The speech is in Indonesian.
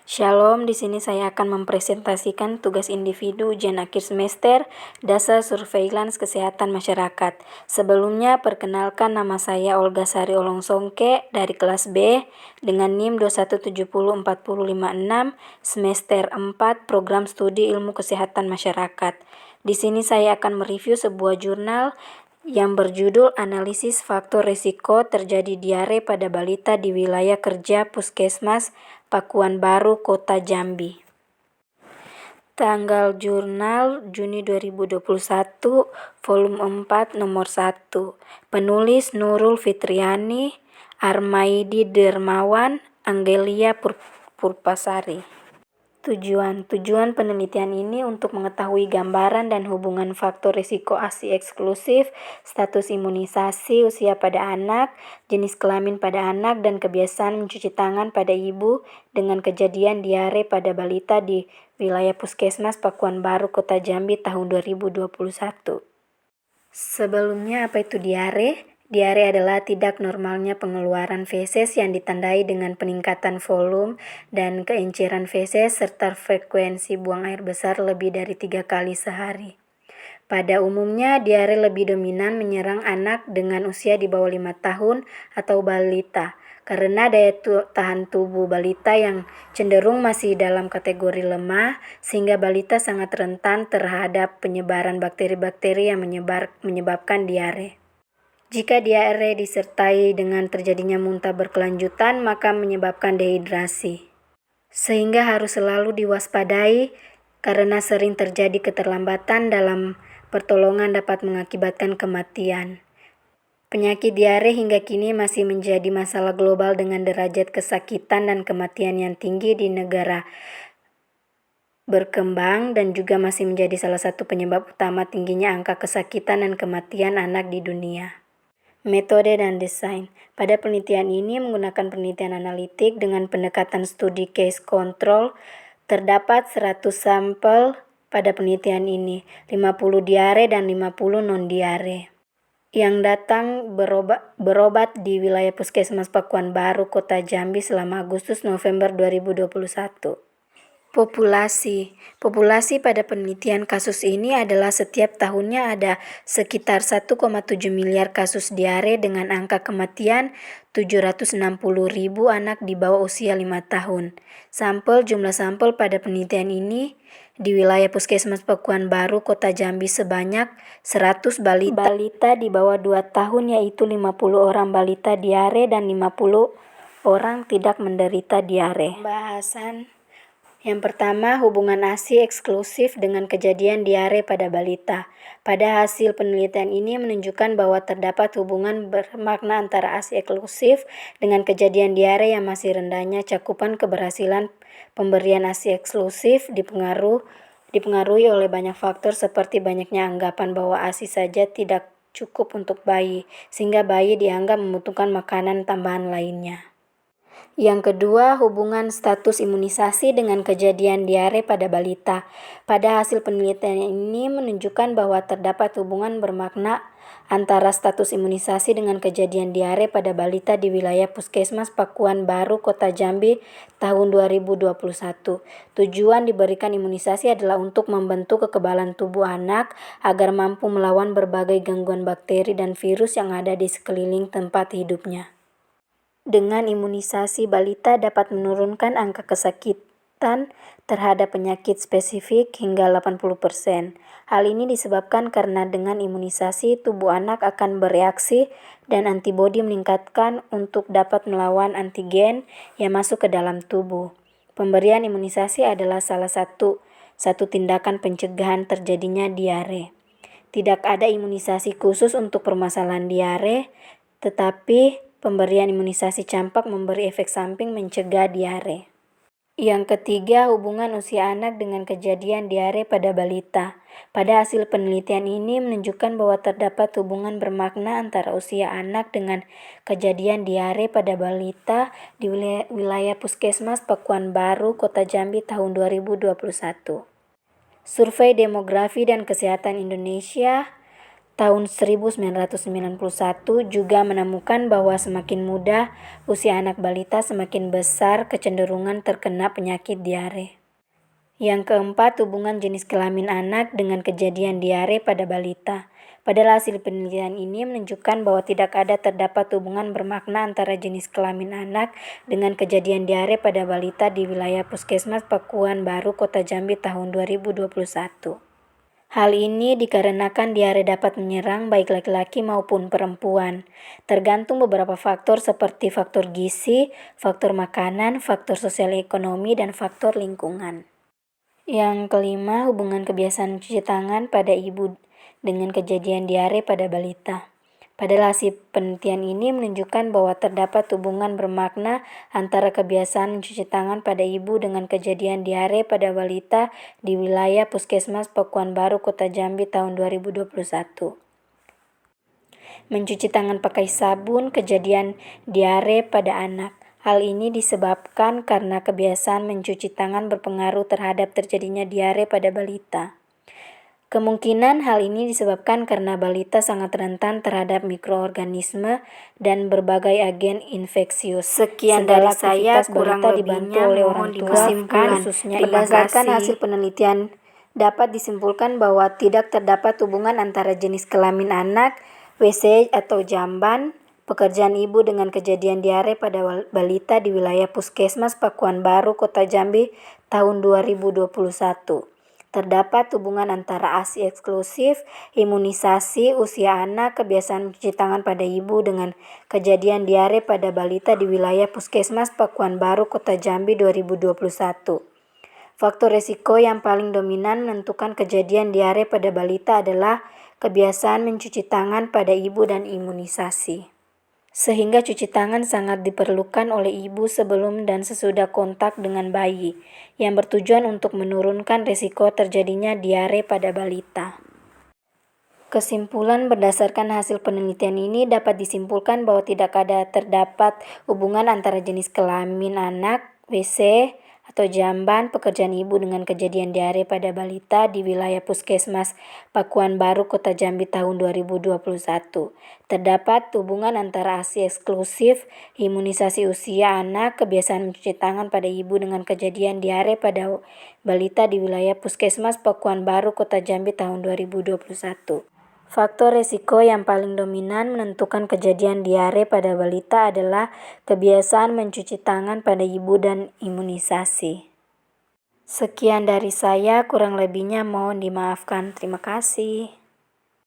Shalom, di sini saya akan mempresentasikan tugas individu ujian akhir semester Dasar Surveillance Kesehatan Masyarakat. Sebelumnya, perkenalkan nama saya Olga Sari Olongsongke dari kelas B dengan NIM 2170456 semester 4 Program Studi Ilmu Kesehatan Masyarakat. Di sini saya akan mereview sebuah jurnal yang berjudul Analisis Faktor Risiko Terjadi Diare pada Balita di Wilayah Kerja Puskesmas Pakuan Baru, Kota Jambi. Tanggal jurnal Juni 2021, volume 4, nomor 1. Penulis Nurul Fitriani, Armaidi Dermawan, Anggelia Purpasari. Tujuan penelitian ini untuk mengetahui gambaran dan hubungan faktor risiko ASI eksklusif, status imunisasi, usia pada anak, jenis kelamin pada anak, dan kebiasaan mencuci tangan pada ibu dengan kejadian diare pada balita di wilayah Puskesmas Pakuan Baru, Kota Jambi tahun 2021. Sebelumnya, apa itu diare? Diare adalah tidak normalnya pengeluaran feses yang ditandai dengan peningkatan volume dan keenceran feses serta frekuensi buang air besar lebih dari 3 kali sehari. Pada umumnya, diare lebih dominan menyerang anak dengan usia di bawah 5 tahun atau balita, karena daya tahan tubuh balita yang cenderung masih dalam kategori lemah, sehingga balita sangat rentan terhadap penyebaran bakteri-bakteri yang menyebabkan diare. Jika diare disertai dengan terjadinya muntah berkelanjutan, maka menyebabkan dehidrasi, sehingga harus selalu diwaspadai karena sering terjadi keterlambatan dalam pertolongan dapat mengakibatkan kematian. Penyakit diare hingga kini masih menjadi masalah global dengan derajat kesakitan dan kematian yang tinggi di negara berkembang dan juga masih menjadi salah satu penyebab utama tingginya angka kesakitan dan kematian anak di dunia. Metode dan desain. Pada penelitian ini menggunakan penelitian analitik dengan pendekatan studi case control. Terdapat 100 sampel pada penelitian ini, 50 diare dan 50 non-diare, yang datang berobat di wilayah Puskesmas Pakuan Baru, Kota Jambi selama Agustus-November 2021. Populasi pada penelitian kasus ini adalah setiap tahunnya ada sekitar 1,7 miliar kasus diare dengan angka kematian 760.000 anak di bawah usia 5 tahun. Jumlah sampel pada penelitian ini di wilayah Puskesmas Pakuan Baru, Kota Jambi sebanyak 100 balita di bawah 2 tahun, yaitu 50 orang balita diare dan 50 orang tidak menderita diare. Pembahasan yang pertama, hubungan ASI eksklusif dengan kejadian diare pada balita. Pada hasil penelitian ini menunjukkan bahwa terdapat hubungan bermakna antara ASI eksklusif dengan kejadian diare yang masih rendahnya cakupan keberhasilan pemberian ASI eksklusif dipengaruhi oleh banyak faktor seperti banyaknya anggapan bahwa ASI saja tidak cukup untuk bayi, sehingga bayi dianggap membutuhkan makanan tambahan lainnya. Yang kedua, hubungan status imunisasi dengan kejadian diare pada balita. Pada hasil penelitian ini menunjukkan bahwa terdapat hubungan bermakna antara status imunisasi dengan kejadian diare pada balita di wilayah Puskesmas Pakuan Baru, Kota Jambi tahun 2021. Tujuan diberikan imunisasi adalah untuk membentuk kekebalan tubuh anak agar mampu melawan berbagai gangguan bakteri dan virus yang ada di sekeliling tempat hidupnya. Dengan imunisasi, balita dapat menurunkan angka kesakitan terhadap penyakit spesifik hingga 80%. Hal ini disebabkan karena dengan imunisasi, tubuh anak akan bereaksi dan antibodi meningkatkan untuk dapat melawan antigen yang masuk ke dalam tubuh. Pemberian imunisasi adalah salah satu tindakan pencegahan terjadinya diare. Tidak ada imunisasi khusus untuk permasalahan diare, tetapi pemberian imunisasi campak memberi efek samping mencegah diare. Yang ketiga, hubungan usia anak dengan kejadian diare pada balita. Pada hasil penelitian ini menunjukkan bahwa terdapat hubungan bermakna antara usia anak dengan kejadian diare pada balita di wilayah Puskesmas Pakuan Baru, Kota Jambi tahun 2021. Survei Demografi dan Kesehatan Indonesia tahun 1991 juga menemukan bahwa semakin muda usia anak balita semakin besar kecenderungan terkena penyakit diare. Yang keempat, hubungan jenis kelamin anak dengan kejadian diare pada balita. Padahal hasil penelitian ini menunjukkan bahwa tidak terdapat hubungan bermakna antara jenis kelamin anak dengan kejadian diare pada balita di wilayah Puskesmas Pakuan Baru, Kota Jambi tahun 2021. Hal ini dikarenakan diare dapat menyerang baik laki-laki maupun perempuan, tergantung beberapa faktor seperti faktor gizi, faktor makanan, faktor sosial ekonomi, dan faktor lingkungan. Yang kelima, hubungan kebiasaan mencuci tangan pada ibu dengan kejadian diare pada balita. Padahal hasil penelitian ini menunjukkan bahwa terdapat hubungan bermakna antara kebiasaan mencuci tangan pada ibu dengan kejadian diare pada balita di wilayah Puskesmas Pakuan Baru, Kota Jambi tahun 2021. Mencuci tangan pakai sabun, kejadian diare pada anak. Hal ini disebabkan karena kebiasaan mencuci tangan berpengaruh terhadap terjadinya diare pada balita. Kemungkinan hal ini disebabkan karena balita sangat rentan terhadap mikroorganisme dan berbagai agen infeksius. Sekian dari saya, kurang lebihnya oleh orang tua, khususnya berdasarkan hasil penelitian dapat disimpulkan bahwa tidak terdapat hubungan antara jenis kelamin anak, WC atau jamban, pekerjaan ibu dengan kejadian diare pada balita di wilayah Puskesmas Pakuan Baru, Kota Jambi tahun 2021. Terdapat hubungan antara ASI eksklusif, imunisasi, usia anak, kebiasaan mencuci tangan pada ibu dengan kejadian diare pada balita di wilayah Puskesmas Pakuan Baru, Kota Jambi 2021. Faktor resiko yang paling dominan menentukan kejadian diare pada balita adalah kebiasaan mencuci tangan pada ibu dan imunisasi. Sehingga cuci tangan sangat diperlukan oleh ibu sebelum dan sesudah kontak dengan bayi, yang bertujuan untuk menurunkan risiko terjadinya diare pada balita. Kesimpulan berdasarkan hasil penelitian ini dapat disimpulkan bahwa tidak terdapat hubungan antara jenis kelamin anak, WC, atau jamban, pekerjaan ibu dengan kejadian diare pada balita di wilayah Puskesmas Pakuan Baru, Kota Jambi tahun 2021. Terdapat hubungan antara ASI eksklusif, imunisasi usia anak, kebiasaan mencuci tangan pada ibu dengan kejadian diare pada balita di wilayah Puskesmas Pakuan Baru, Kota Jambi tahun 2021. Faktor risiko yang paling dominan menentukan kejadian diare pada balita adalah kebiasaan mencuci tangan pada ibu dan imunisasi. Sekian dari saya, kurang lebihnya mohon dimaafkan. Terima kasih.